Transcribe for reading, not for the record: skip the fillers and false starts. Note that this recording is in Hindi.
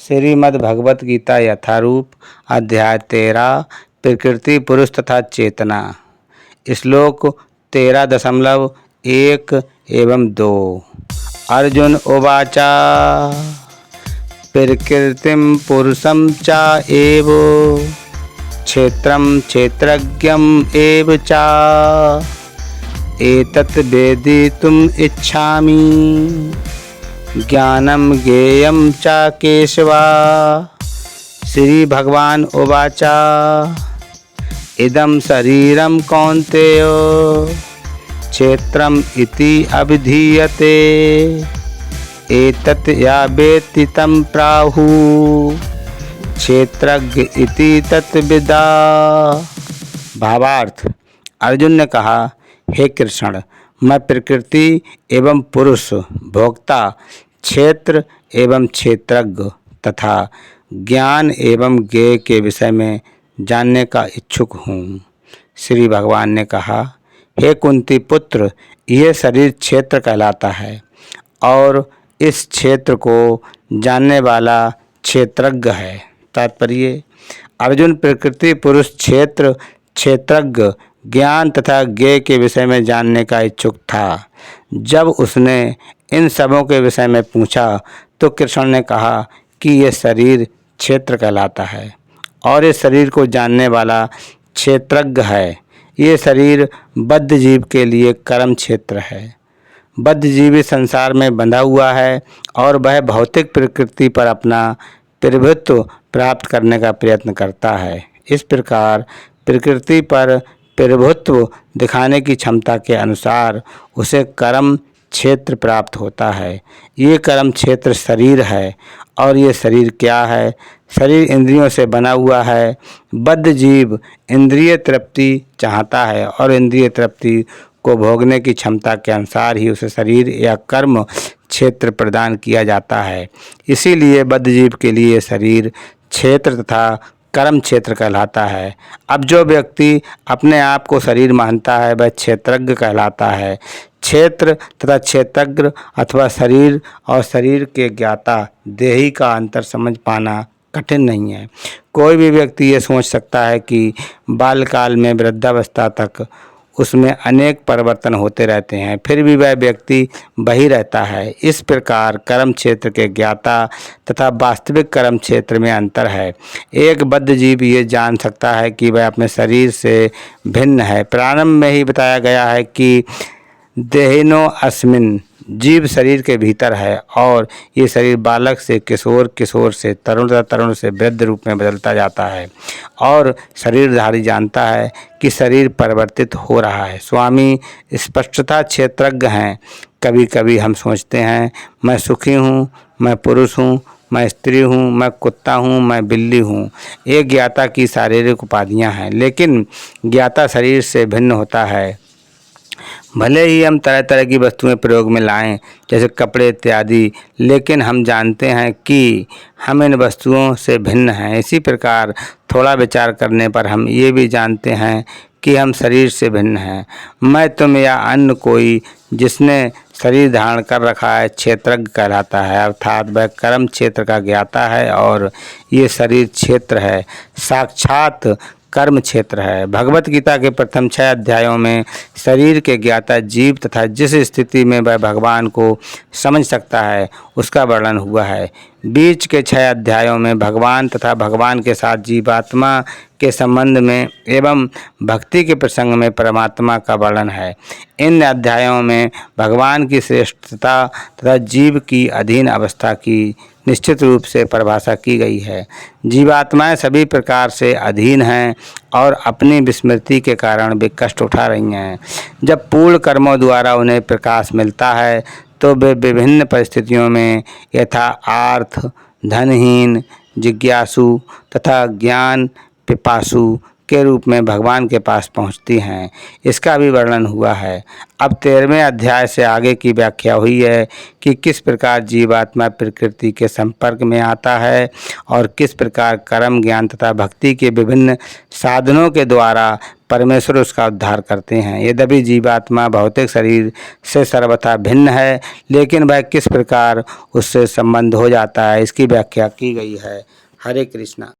श्रीमद् भगवत गीता यथारूप अध्याय 13 प्रकृति पुरुष तथा चेतना। श्लोक 13.1 एवं 2। अर्जुन उवाच प्रकृतिं पुरुषं च एव क्षेत्रं क्षेत्रज्ञम् एव च एतत् वेदितुम् इच्छामि ज्ञानं ज्ञेयं च केशवा। श्री भगवान उवाच इदं शरीरं कौन्तेय क्षेत्रम् इति अभिधीयते एतत् या वेत्ति तं प्राहुः क्षेत्रज्ञ इति तत्विदा। भावार्थ, अर्जुन ने कहा, हे कृष्ण, मैं प्रकृति एवं पुरुष, भोक्ता, क्षेत्र एवं क्षेत्रज्ञ तथा ज्ञान एवं ज्ञेय के विषय में जानने का इच्छुक हूँ। श्री भगवान ने कहा, हे कुंती पुत्र, यह शरीर क्षेत्र कहलाता है और इस क्षेत्र को जानने वाला क्षेत्रज्ञ है। तात्पर्य, अर्जुन प्रकृति, पुरुष, क्षेत्र, क्षेत्रज्ञ, ज्ञान तथा ज्ञेय के विषय में जानने का इच्छुक था। जब उसने इन सबों के विषय में पूछा तो कृष्ण ने कहा कि यह शरीर क्षेत्र कहलाता है और इस शरीर को जानने वाला क्षेत्रज्ञ है। ये शरीर बद्ध जीव के लिए कर्म क्षेत्र है। बद्ध जीव इस संसार में बंधा हुआ है और वह भौतिक प्रकृति पर अपना प्रभुत्व प्राप्त करने का प्रयत्न करता है। इस प्रकार प्रकृति पर प्रभुत्व दिखाने की क्षमता के अनुसार उसे कर्म क्षेत्र प्राप्त होता है। ये कर्म क्षेत्र शरीर है। और ये शरीर क्या है? शरीर इंद्रियों से बना हुआ है। बद्ध जीव इंद्रिय तृप्ति चाहता है और इंद्रिय तृप्ति को भोगने की क्षमता के अनुसार ही उसे शरीर या कर्म क्षेत्र प्रदान किया जाता है। इसीलिए बद्ध जीव के लिए शरीर क्षेत्र तथा कर्म क्षेत्र कहलाता है। अब जो व्यक्ति अपने आप को शरीर मानता है वह क्षेत्रज्ञ कहलाता है। क्षेत्र तथा क्षेत्रज्ञ अथवा शरीर और शरीर के ज्ञाता देही का अंतर समझ पाना कठिन नहीं है। कोई भी व्यक्ति ये सोच सकता है कि बालकाल में वृद्धावस्था तक उसमें अनेक परिवर्तन होते रहते हैं, फिर भी वह व्यक्ति वही रहता है। इस प्रकार कर्म क्षेत्र के ज्ञाता तथा वास्तविक कर्म क्षेत्र में अंतर है। एक बद्ध जीव ये जान सकता है कि वह अपने शरीर से भिन्न है। प्रारंभ में ही बताया गया है कि देहिनो अस्मिन, जीव शरीर के भीतर है और ये शरीर बालक से किशोर, किशोर से तरुण तथा तरुण से वृद्ध रूप में बदलता जाता है और शरीरधारी जानता है कि शरीर परिवर्तित हो रहा है। स्वामी स्पष्टता क्षेत्रज्ञ हैं। कभी कभी हम सोचते हैं मैं सुखी हूँ, मैं पुरुष हूँ, मैं स्त्री हूँ, मैं कुत्ता हूँ, मैं बिल्ली हूँ। ये ज्ञाता की शारीरिक उपाधियाँ हैं, लेकिन ज्ञाता शरीर से भिन्न होता है। भले ही हम तरह तरह की वस्तुएं प्रयोग में लाएं, जैसे कपड़े इत्यादि, लेकिन हम जानते हैं कि हम इन वस्तुओं से भिन्न हैं। इसी प्रकार थोड़ा विचार करने पर हम ये भी जानते हैं कि हम शरीर से भिन्न हैं। मैं, तुम या अन्य कोई जिसने शरीर धारण कर रखा है क्षेत्रज्ञ कहलाता है, अर्थात वह कर्म क्षेत्र का ज्ञाता है और ये शरीर क्षेत्र है, साक्षात कर्म क्षेत्र है। भगवत गीता के प्रथम 6 अध्यायों में शरीर के ज्ञाता जीव तथा जिस स्थिति में वह भगवान को समझ सकता है उसका वर्णन हुआ है। बीच के 6 अध्यायों में भगवान तथा भगवान के साथ जीवात्मा के संबंध में एवं भक्ति के प्रसंग में परमात्मा का वर्णन है। इन अध्यायों में भगवान की श्रेष्ठता तथा जीव की अधीन अवस्था की निश्चित रूप से परिभाषा की गई है। जीवात्माएं सभी प्रकार से अधीन हैं और अपनी विस्मृति के कारण वे कष्ट उठा रही हैं। जब पूर्ण कर्मों द्वारा उन्हें प्रकाश मिलता है तो वे विभिन्न परिस्थितियों में यथा आर्थ, धनहीन, जिज्ञासु तथा ज्ञान पिपासु के रूप में भगवान के पास पहुंचती हैं, इसका भी वर्णन हुआ है। अब 13वें अध्याय से आगे की व्याख्या हुई है कि किस प्रकार जीवात्मा प्रकृति के संपर्क में आता है और किस प्रकार कर्म, ज्ञान तथा भक्ति के विभिन्न साधनों के द्वारा परमेश्वर उसका उद्धार करते हैं। यद्यपि जीवात्मा भौतिक शरीर से सर्वथा भिन्न है, लेकिन वह किस प्रकार उससे संबंध हो जाता है, इसकी व्याख्या की गई है। हरे कृष्णा।